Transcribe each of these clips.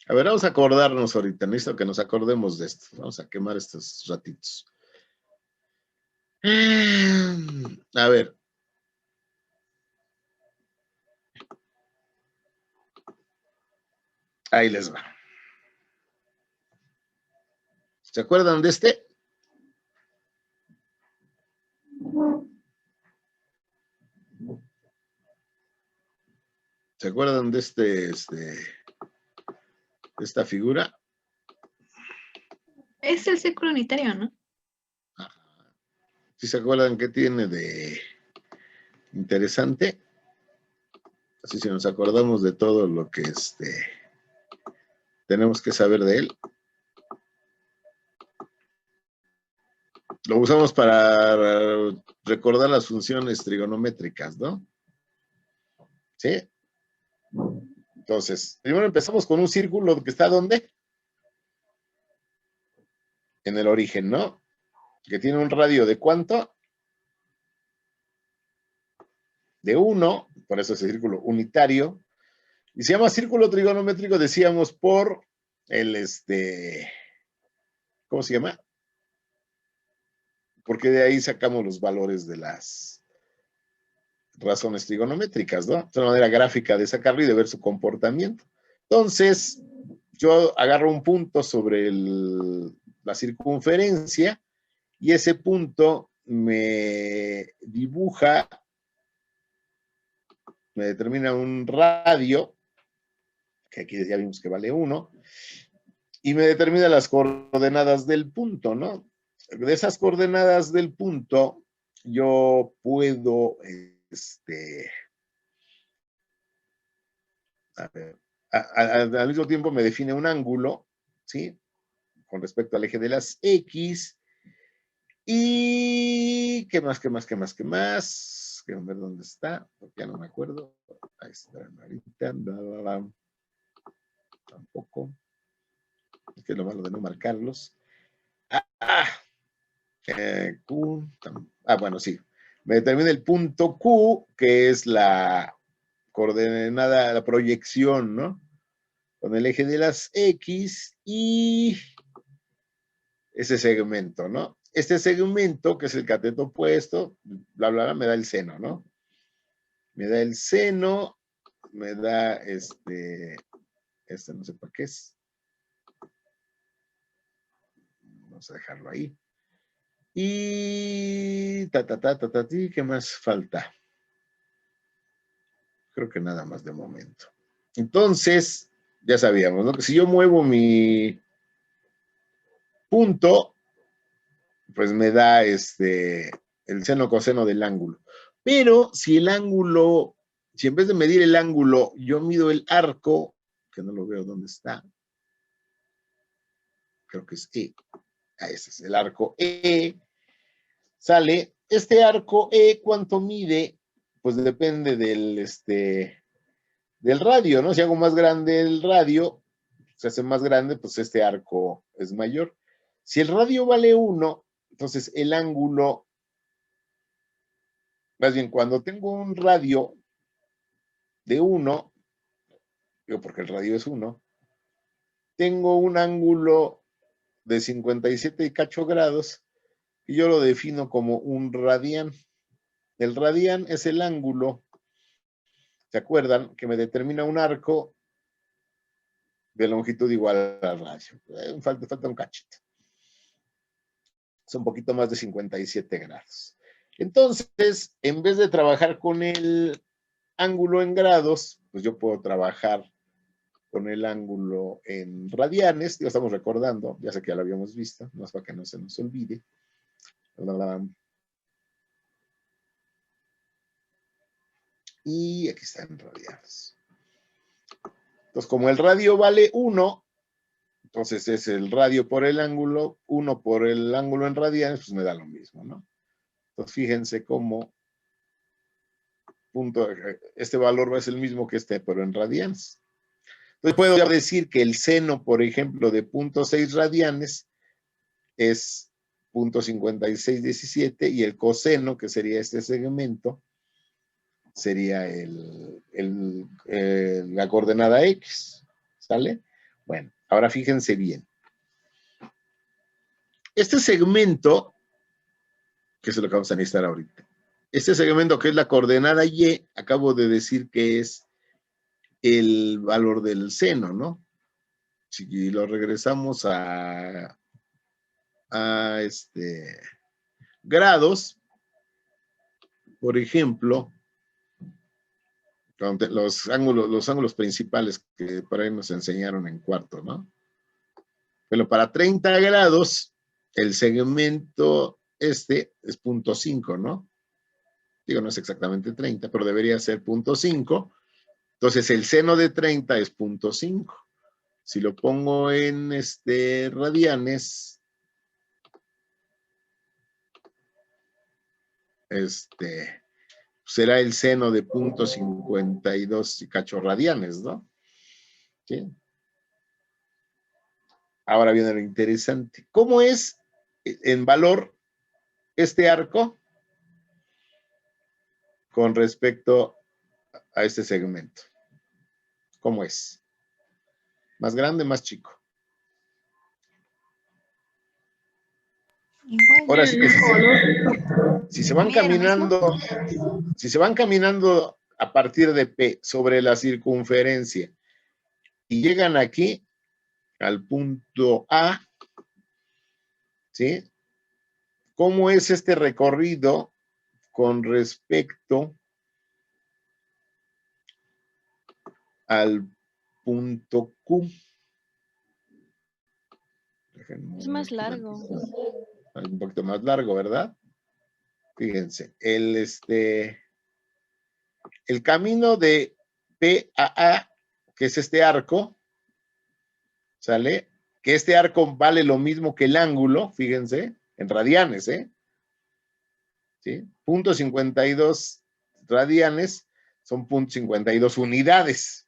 A ver, vamos a acordarnos ahorita. Necesito que nos acordemos de esto. Vamos a quemar estos ratitos. A ver. Ahí les va. ¿Se acuerdan de este? ¿Se acuerdan de esta figura? Es el círculo unitario, ¿no? ¿Sí se acuerdan qué tiene de interesante? Así si nos acordamos de todo lo que tenemos que saber de él. Lo usamos para recordar las funciones trigonométricas, ¿no? ¿Sí? Entonces, primero empezamos con un círculo que está ¿dónde? En el origen, ¿no? Que tiene un radio de ¿cuánto? De 1, por eso es el círculo unitario. Y se llama círculo trigonométrico, decíamos, por el ¿cómo se llama? Porque de ahí sacamos los valores de las razones trigonométricas, ¿no? Es una manera gráfica de sacarlo y de ver su comportamiento. Entonces, yo agarro un punto sobre la circunferencia y ese punto me dibuja, me determina un radio, que aquí ya vimos que vale 1, y me determina las coordenadas del punto, ¿no? De esas coordenadas del punto, yo puedo, a ver, al mismo tiempo me define un ángulo, ¿sí? Con respecto al eje de las X. Y qué más. Quiero ver dónde está, porque ya no me acuerdo. Ahí está, ahorita. Tampoco. Es que es lo malo de no marcarlos. Q. Bueno, sí. Me determina el punto Q, que es la coordenada, la proyección, ¿no? Con el eje de las X y ese segmento, ¿no? Este segmento, que es el cateto opuesto, bla, bla, bla, me da el seno, ¿no? Me da el seno, me da no sé para qué es. Vamos a dejarlo ahí. Y ¿qué más falta? Creo que nada más de momento. Entonces, ya sabíamos, ¿no? Que si yo muevo mi punto, pues me da el seno coseno del ángulo. Pero si el ángulo, si en vez de medir el ángulo, yo mido el arco, que no lo veo dónde está, creo que es E. Ese es el arco E. Sale, este arco E, ¿cuánto mide? Pues depende del radio, ¿no? Si hago más grande el radio, se hace más grande, pues este arco es mayor. Si el radio vale 1, entonces el ángulo, más bien, cuando tengo un radio de 1, digo porque el radio es 1, tengo un ángulo de 57 y cacho grados y yo lo defino como un radián. El radián es el ángulo, ¿se acuerdan? Que me determina un arco de longitud igual al radio. Falta un cachito. Es un poquito más de 57 grados. Entonces, en vez de trabajar con el ángulo en grados, pues yo puedo trabajar con el ángulo en radianes. Ya estamos recordando, ya sé que ya lo habíamos visto, no es para que no se nos olvide. Y aquí están radianes. Entonces, como el radio vale 1, entonces es el radio por el ángulo, 1 por el ángulo en radianes, pues me da lo mismo, ¿no? Entonces, fíjense cómo este valor es el mismo que pero en radianes. Entonces, puedo decir que el seno, por ejemplo, de 0.6 radianes es 0.5617 y el coseno, que sería este segmento, sería la coordenada X, ¿sale? Bueno, ahora fíjense bien. Este segmento, que es lo que vamos a necesitar ahorita, este segmento que es la coordenada Y, acabo de decir que es el valor del seno, ¿no? Si lo regresamos a grados, por ejemplo, los ángulos principales que por ahí nos enseñaron en cuarto, ¿no? Pero para 30 grados, el segmento es 0.5, ¿no? Digo, no es exactamente 30, pero debería ser 0.5. Entonces, el seno de 30 es 0.5. Si lo pongo en radianes, será el seno de 0.52 y cacho radianes, ¿no? ¿Sí? Ahora viene lo interesante. ¿Cómo es en valor este arco con respecto a este segmento? ¿Cómo es? ¿Más grande, más chico? Ahora sí que si se van caminando a partir de P sobre la circunferencia y llegan aquí al punto A, ¿sí? ¿Cómo es este recorrido con respecto al punto Q? Es más largo. Un poquito más largo, ¿verdad? Fíjense, el camino de P a A, que es este arco, ¿sale? Que este arco vale lo mismo que el ángulo, fíjense, en radianes, ¿eh? ¿Sí? 0.52 radianes son 0.52 unidades,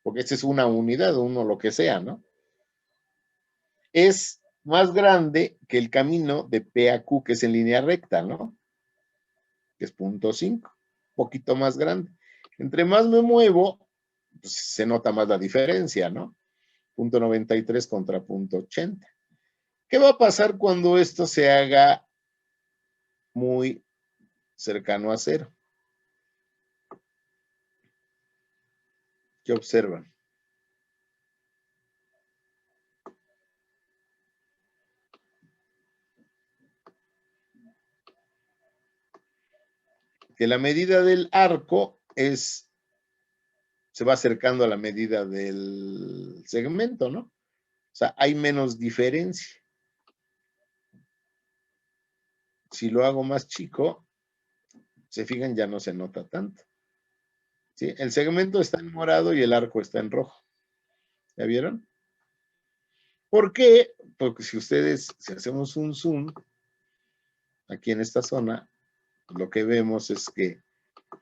porque esta es una unidad, uno lo que sea, ¿no? Es más grande que el camino de P a Q, que es en línea recta, ¿no? Que es 0.5, un poquito más grande. Entre más me muevo, pues se nota más la diferencia, ¿no? 0.93 contra 0.80. ¿Qué va a pasar cuando esto se haga muy cercano a cero? ¿Qué observan? Que la medida del arco se va acercando a la medida del segmento, ¿no? O sea, hay menos diferencia. Si lo hago más chico, se fijan, ya no se nota tanto. ¿Sí? El segmento está en morado y el arco está en rojo. ¿Ya vieron? ¿Por qué? Porque si hacemos un zoom aquí en esta zona, lo que vemos es que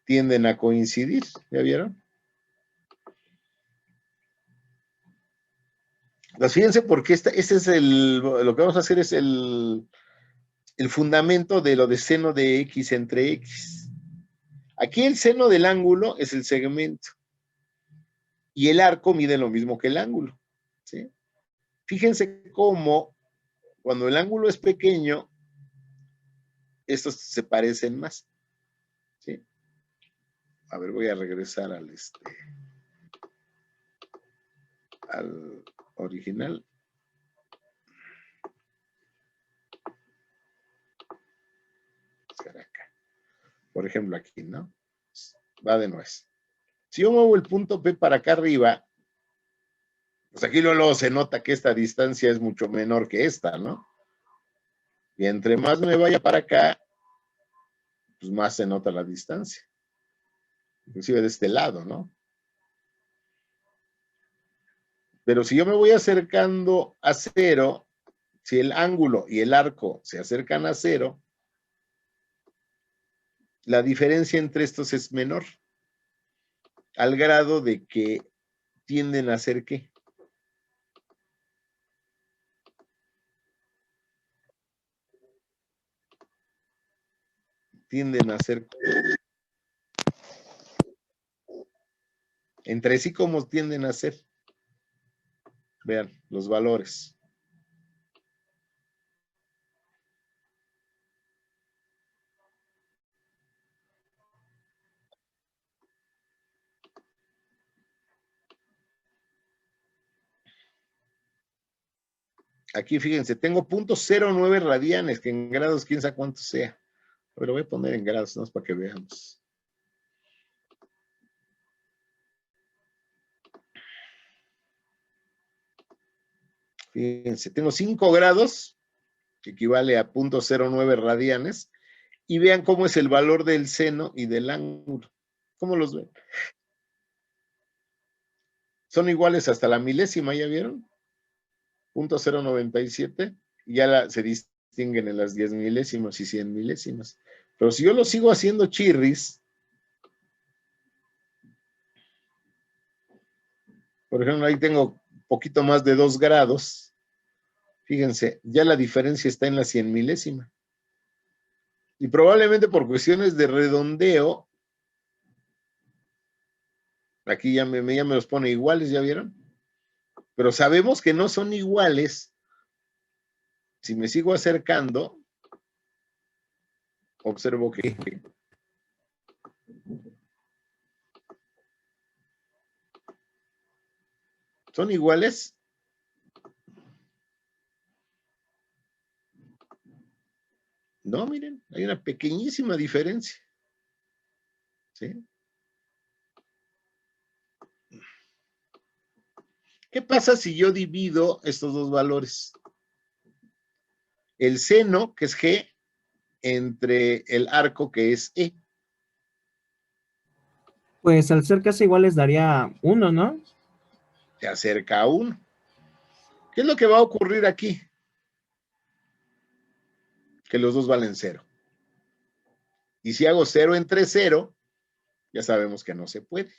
tienden a coincidir. ¿Ya vieron? Pues fíjense porque lo que vamos a hacer es el fundamento de lo de seno de X entre X. Aquí el seno del ángulo es el segmento y el arco mide lo mismo que el ángulo. ¿Sí? Fíjense cómo cuando el ángulo es pequeño, estos se parecen más. ¿Sí? A ver, voy a regresar al original. Por ejemplo, aquí, ¿no? Va de nuez. Si yo muevo el punto P para acá arriba, pues aquí luego se nota que esta distancia es mucho menor que esta, ¿no? Y entre más me vaya para acá, pues más se nota la distancia. Inclusive de este lado, ¿no? Pero si yo me voy acercando a cero, si el ángulo y el arco se acercan a cero, la diferencia entre estos es menor, al grado de que tienden a ser ¿qué? Tienden a ser entre sí, como tienden a ser. Vean los valores. Aquí fíjense, tengo 0.09 radianes, que en grados quién sabe cuánto sea. Pero voy a poner en grados, no es para que veamos. Fíjense, tengo 5 grados, que equivale a 0.09 radianes, y vean cómo es el valor del seno y del ángulo. ¿Cómo los ven? Son iguales hasta la milésima, ¿ya vieron? 0.097, y ya se distinguen en las 10 milésimas y 100 milésimas. Pero si yo lo sigo haciendo chirris, por ejemplo, ahí tengo un poquito más de 2 grados, fíjense, ya la diferencia está en la 100 milésima. Y probablemente por cuestiones de redondeo, aquí ya me los pone iguales, ¿ya vieron? Pero sabemos que no son iguales. Si me sigo acercando, observo que son iguales. No, miren, hay una pequeñísima diferencia. ¿Sí? ¿Qué pasa si yo divido estos dos valores? El seno, que es G, entre el arco, que es E. Pues al ser casi iguales daría 1, ¿no? Se acerca a 1. ¿Qué es lo que va a ocurrir aquí? Que los dos valen 0. Y si hago 0 entre 0, ya sabemos que no se puede.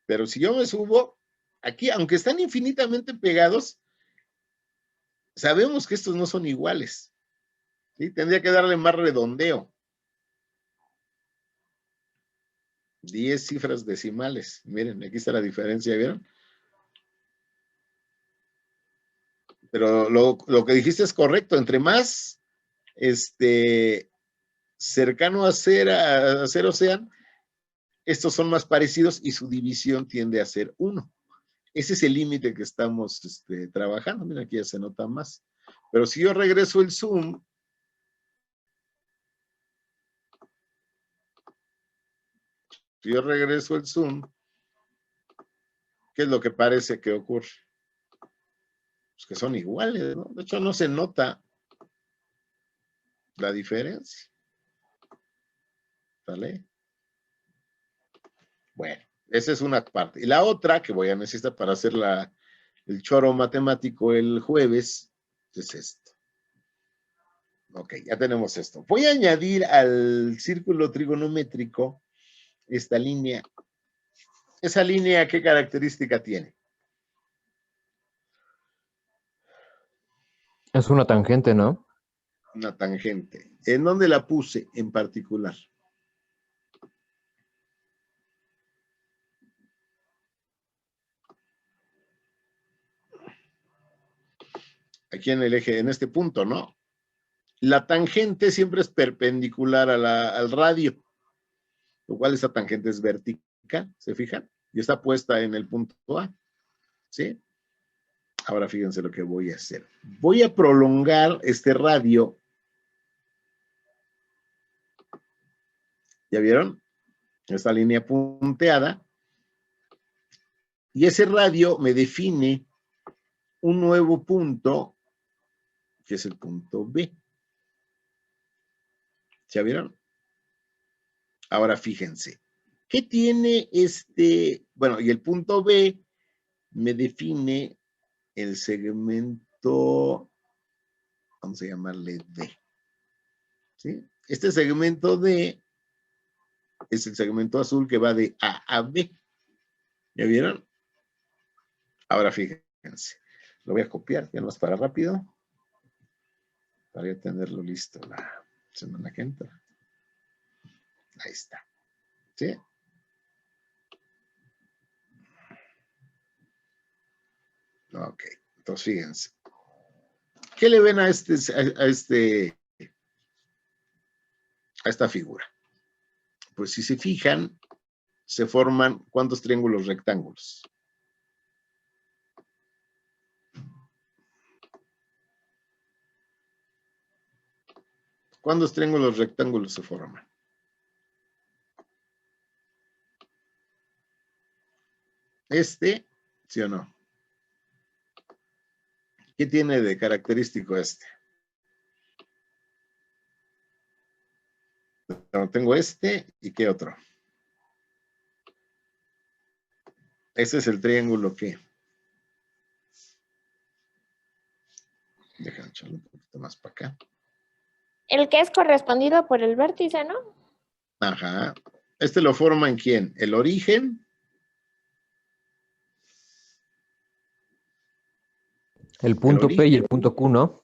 Pero si yo me subo, aquí, aunque están infinitamente pegados, sabemos que estos no son iguales. ¿Sí? Tendría que darle más redondeo. 10 cifras decimales. Miren, aquí está la diferencia, ¿vieron? Pero lo que dijiste es correcto. Entre más cercano a cero sean, estos son más parecidos y su división tiende a ser 1. Ese es el límite que estamos trabajando. Mira, aquí ya se nota más. Pero si yo regreso el zoom, ¿qué es lo que parece que ocurre? Pues que son iguales, ¿no? De hecho, no se nota la diferencia. ¿Vale? Bueno, esa es una parte. Y la otra que voy a necesitar para hacer el choro matemático el jueves es esto. Ok, ya tenemos esto. Voy a añadir al círculo trigonométrico esta línea. ¿Esa línea qué característica tiene? Es una tangente, ¿no? Una tangente. ¿En dónde la puse en particular? Aquí en el eje, en este punto, ¿no? La tangente siempre es perpendicular al radio, lo cual esa tangente es vertical, ¿se fijan? Y está puesta en el punto A, ¿sí? Ahora fíjense lo que voy a hacer. Voy a prolongar este radio. ¿Ya vieron? Esta línea punteada. Y ese radio me define un nuevo punto, que es el punto B. ¿Ya vieron? Ahora fíjense. ¿Qué tiene bueno, y el punto B me define el segmento, vamos a llamarle D. ¿Sí? Este segmento D es el segmento azul que va de A a B. ¿Ya vieron? Ahora fíjense. Lo voy a copiar, ya no es para rápido, para ya tenerlo listo la semana que entra. Ahí está. ¿Sí? Ok, entonces fíjense. ¿Qué le ven a esta figura? Pues si se fijan, se forman ¿cuántos triángulos rectángulos? ¿Cuántos triángulos rectángulos se forman? ¿Sí o no? ¿Qué tiene de característico este? No, tengo ¿y qué otro? Ese es el triángulo que. Déjame echarlo un poquito más para acá. El que es correspondido por el vértice, ¿no? Ajá. ¿Lo forma en quién? ¿El origen? El punto P y el punto Q, ¿no?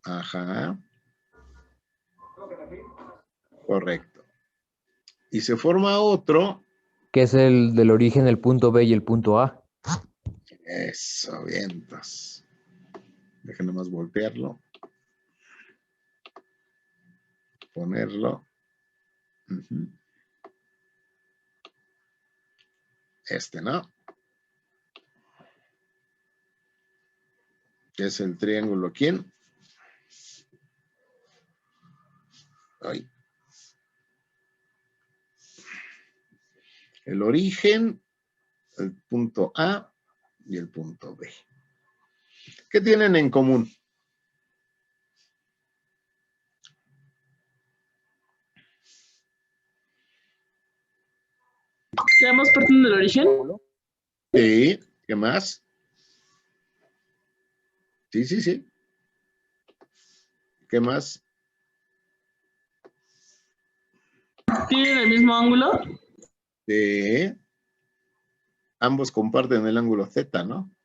Ajá. Correcto. Y se forma otro. Que es el del origen, el punto B y el punto A. Eso, vientos. Déjenme más voltearlo. Ponerlo. Uh-huh. ¿No? Que es el triángulo, ¿quién? Ay. El origen, el punto A y el punto B. ¿Qué tienen en común? ¿Quedamos partiendo del origen? Sí, ¿qué más? Sí. ¿Qué más? ¿Tienen el mismo ángulo? Sí. Ambos comparten el ángulo Z, ¿no?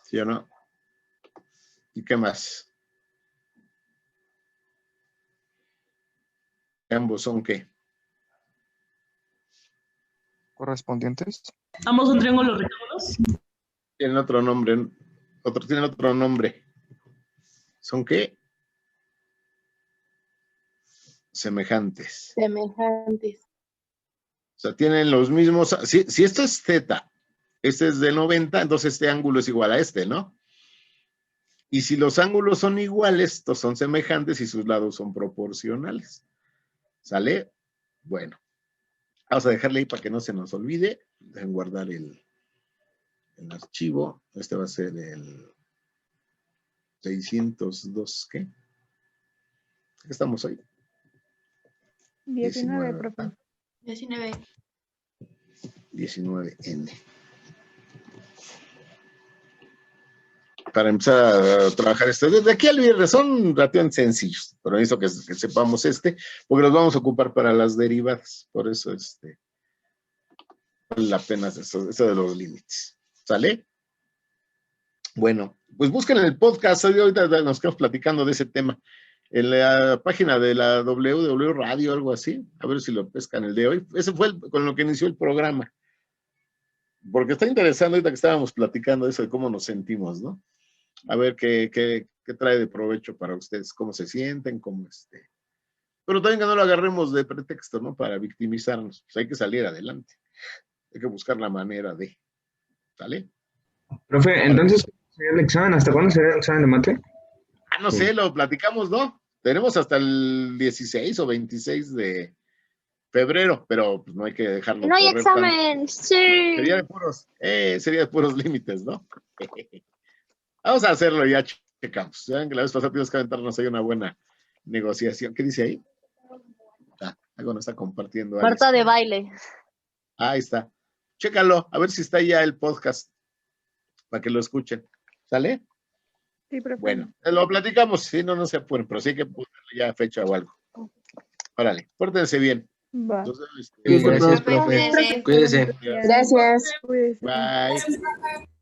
¿Sí o no? ¿Y qué más? ¿Ambos son qué? ¿Correspondientes? ¿Ambos son triángulos rectángulos? Tienen otro nombre. Tienen otro nombre. ¿Son qué? Semejantes. Semejantes. O sea, tienen los mismos. Si esto es Z, este es de 90, entonces este ángulo es igual a ¿no? Y si los ángulos son iguales, estos son semejantes y sus lados son proporcionales. ¿Sale? Bueno. Vamos a dejarle ahí para que no se nos olvide. Dejen guardar el archivo. Este va a ser el 602, ¿qué? ¿Qué estamos hoy? 19, ¿verdad? profe. 19. 19N. Para empezar a trabajar esto. Desde aquí al viernes son relativamente sencillos, pero necesito que sepamos porque los vamos a ocupar para las derivadas. Por eso vale la pena eso de los límites. ¿Sale? Bueno, pues busquen el podcast. Ahorita nos quedamos platicando de ese tema. En la página de la WW Radio, algo así. A ver si lo pescan el de hoy. Ese fue con lo que inició el programa. Porque está interesante ahorita que estábamos platicando eso de cómo nos sentimos, ¿no? A ver qué trae de provecho para ustedes, cómo se sienten, Pero también que no lo agarremos de pretexto, ¿no? Para victimizarnos. Pues hay que salir adelante. Hay que buscar la manera de. ¿Sale? Profe, entonces, ¿sería el examen? ¿Hasta cuándo sería el examen de mate? No sé, lo platicamos, ¿no? Tenemos hasta el 16 o 26 de febrero, pero pues no hay que dejarlo. No hay correr examen, tanto. sí. Sería de puros límites, ¿no? Vamos a hacerlo, ya checamos. Saben que la vez pasada tuvimos que aventarnos ahí una buena negociación. ¿Qué dice ahí? Algo nos está compartiendo. Marta de baile. Ahí está. Chécalo, a ver si está ya el podcast para que lo escuchen. ¿Sale? Sí, profe. Bueno, lo platicamos, si no se apuren, pero sí hay que ponerle ya fecha o algo. Órale, pórtense bien. Va. Entonces, Gracias, profe. Cuídese. Cuídese. Gracias. Bye.